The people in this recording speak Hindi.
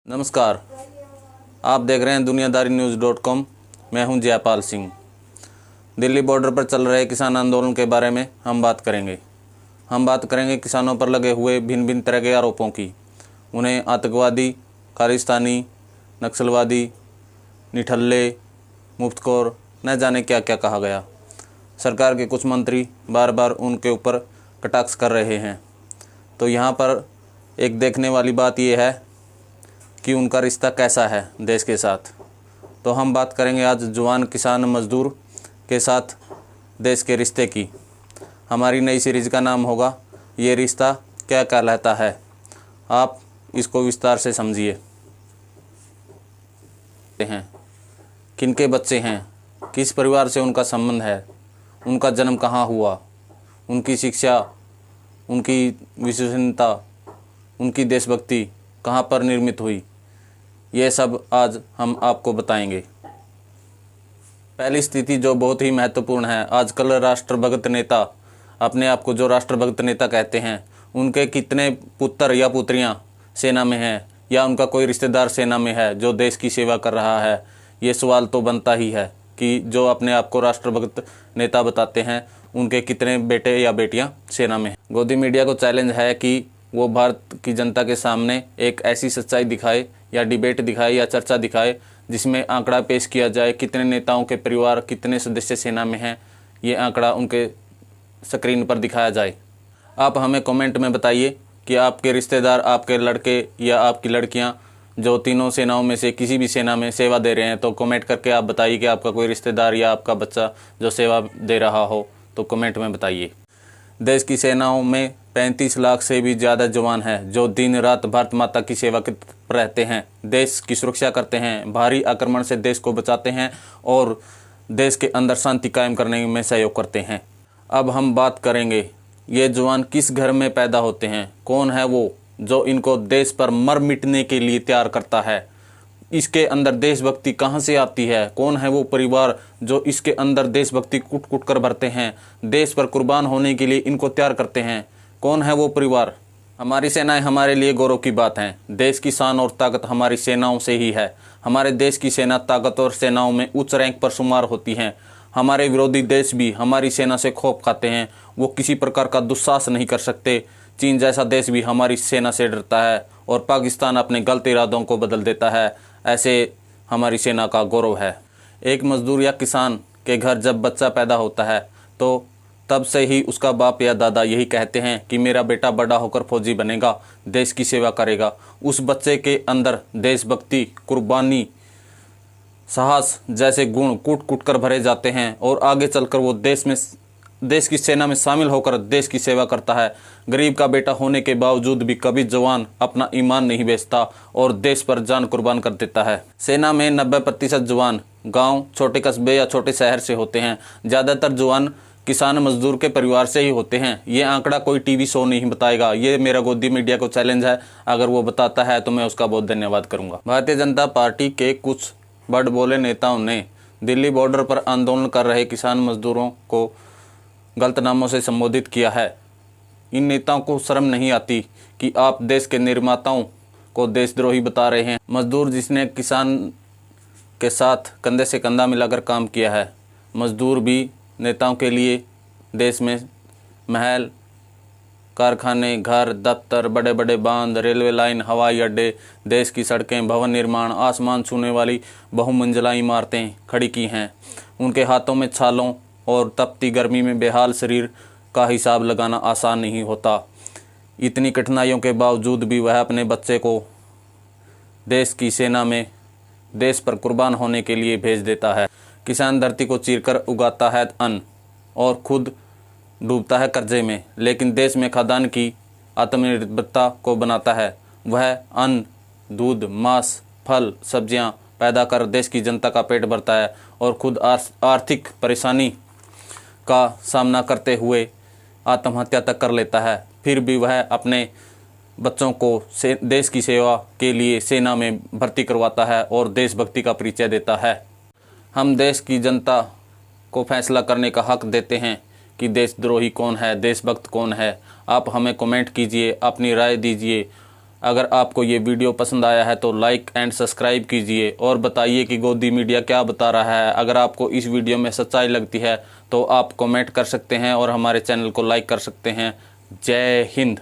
नमस्कार, आप देख रहे हैं दुनियादारी न्यूज़.com। मैं हूं जयपाल सिंह। दिल्ली बॉर्डर पर चल रहे किसान आंदोलन के बारे में हम बात करेंगे किसानों पर लगे हुए भिन्न भिन्न तरह के आरोपों की। उन्हें आतंकवादी, खालिस्तानी, नक्सलवादी, निठल्ले, मुफ्तखोर न जाने क्या क्या कहा गया। सरकार के कुछ मंत्री बार बार उनके ऊपर कटाक्ष कर रहे हैं। तो यहाँ पर एक देखने वाली बात यह है कि उनका रिश्ता कैसा है देश के साथ। तो हम बात करेंगे आज जवान किसान मजदूर के साथ देश के रिश्ते की। हमारी नई सीरीज़ का नाम होगा ये रिश्ता क्या कहलाता है। आप इसको विस्तार से समझिए। किनके बच्चे हैं, किस परिवार से उनका संबंध है, उनका जन्म कहाँ हुआ, उनकी शिक्षा, उनकी विश्वसनीयता, उनकी देशभक्ति कहाँ पर निर्मित हुई, ये सब आज हम आपको बताएंगे। पहली स्थिति जो बहुत ही महत्वपूर्ण है, आजकल राष्ट्रभक्त नेता अपने आप को जो राष्ट्रभक्त नेता कहते हैं, उनके कितने पुत्र या पुत्रियां सेना में हैं या उनका कोई रिश्तेदार सेना में है जो देश की सेवा कर रहा है। ये सवाल तो बनता ही है कि जो अपने आप को राष्ट्रभक्त नेता बताते हैं उनके कितने बेटे या बेटियां सेना में हैं। गोदी मीडिया को चैलेंज है कि वो भारत की जनता के सामने एक ऐसी सच्चाई दिखाए या डिबेट दिखाए या चर्चा दिखाए जिसमें आंकड़ा पेश किया जाए कितने नेताओं के परिवार, कितने सदस्य सेना में हैं। ये आंकड़ा उनके स्क्रीन पर दिखाया जाए। आप हमें कमेंट में बताइए कि आपके रिश्तेदार, आपके लड़के या आपकी लड़कियां जो तीनों सेनाओं में से किसी भी सेना में सेवा दे रहे हैं, तो कमेंट करके आप बताइए कि आपका कोई रिश्तेदार या आपका बच्चा जो सेवा दे रहा हो, तो कमेंट में बताइए। देश की सेनाओं में 35 लाख से भी ज़्यादा जवान हैं जो दिन रात भारत माता की सेवा पर रहते हैं, देश की सुरक्षा करते हैं, भारी आक्रमण से देश को बचाते हैं और देश के अंदर शांति कायम करने में सहयोग करते हैं। अब हम बात करेंगे ये जवान किस घर में पैदा होते हैं, कौन है वो जो इनको देश पर मर मिटने के लिए तैयार करता है, इसके अंदर देशभक्ति कहाँ से आती है, कौन है वो परिवार जो इसके अंदर देशभक्ति कूट कूट कर भरते हैं, देश पर कुर्बान होने के लिए इनको तैयार करते हैं, कौन है वो परिवार। हमारी सेनाएं हमारे लिए गौरव की बात हैं। देश की शान और ताकत हमारी सेनाओं से ही है। हमारे देश की सेना ताकतवर सेनाओं में उच्च रैंक पर शुमार होती हैं। हमारे विरोधी देश भी हमारी सेना से खौफ खाते हैं, वो किसी प्रकार का दुस्साहस नहीं कर सकते। चीन जैसा देश भी हमारी सेना से डरता है और पाकिस्तान अपने गलत इरादों को बदल देता है। ऐसे हमारी सेना का गौरव है। एक मजदूर या किसान के घर जब बच्चा पैदा होता है तो तब से ही उसका बाप या दादा यही कहते हैं कि मेरा बेटा बड़ा होकर फौजी बनेगा, देश की सेवा करेगा। उस बच्चे के अंदर देशभक्ति, कुर्बानी, साहस जैसे गुण कूट कूट कर भरे जाते हैं और आगे चलकर वो देश की सेना में शामिल होकर देश की सेवा करता है। गरीब का बेटा होने के बावजूद भी कभी जवान अपना ईमान नहीं बेचता और देश पर जान कुर्बान कर देता है। सेना में 90% जवान गांव, छोटे कस्बे या छोटे शहर से होते हैं। ज़्यादातर जवान किसान मजदूर के परिवार से ही होते हैं। ये आंकड़ा कोई टीवी शो नहीं बताएगा। ये मेरा गोदी मीडिया को चैलेंज है। अगर वो बताता है तो मैं उसका बहुत धन्यवाद करूँगा। भारतीय जनता पार्टी के कुछ बड़ बोले नेताओं ने दिल्ली बॉर्डर पर आंदोलन कर रहे किसान मजदूरों को गलत नामों से संबोधित किया है। इन नेताओं को शर्म नहीं आती कि आप देश के निर्माताओं को देशद्रोही बता रहे हैं। मजदूर जिसने किसान के साथ कंधे से कंधा मिलाकर काम किया है, मजदूर भी नेताओं के लिए देश में महल, कारखाने, घर, दफ्तर, बड़े बड़े बांध, रेलवे लाइन, हवाई अड्डे, देश की सड़कें, भवन निर्माण, आसमान छूने वाली बहुमंजिला इमारतें खड़ी की हैं। उनके हाथों में छालों और तपती गर्मी में बेहाल शरीर का हिसाब लगाना आसान नहीं होता। इतनी कठिनाइयों के बावजूद भी वह अपने बच्चे को देश की सेना में देश पर कुर्बान होने के लिए भेज देता है। किसान धरती को चीरकर उगाता है अन्न और खुद डूबता है कर्जे में, लेकिन देश में खाद्यान्न की आत्मनिर्भरता को बनाता है। वह अन्न, दूध, मांस, फल, सब्जियां पैदा कर देश की जनता का पेट भरता है और खुद आर्थिक परेशानी का सामना करते हुए आत्महत्या तक कर लेता है। फिर भी वह अपने बच्चों को देश की सेवा के लिए सेना में भर्ती करवाता है और देशभक्ति का परिचय देता है। हम देश की जनता को फैसला करने का हक देते हैं कि देशद्रोही कौन है, देशभक्त कौन है। आप हमें कमेंट कीजिए, अपनी राय दीजिए। अगर आपको ये वीडियो पसंद आया है तो लाइक एंड सब्सक्राइब कीजिए और बताइए कि गोदी मीडिया क्या बता रहा है। अगर आपको इस वीडियो में सच्चाई लगती है तो आप कमेंट कर सकते हैं और हमारे चैनल को लाइक कर सकते हैं। जय हिंद।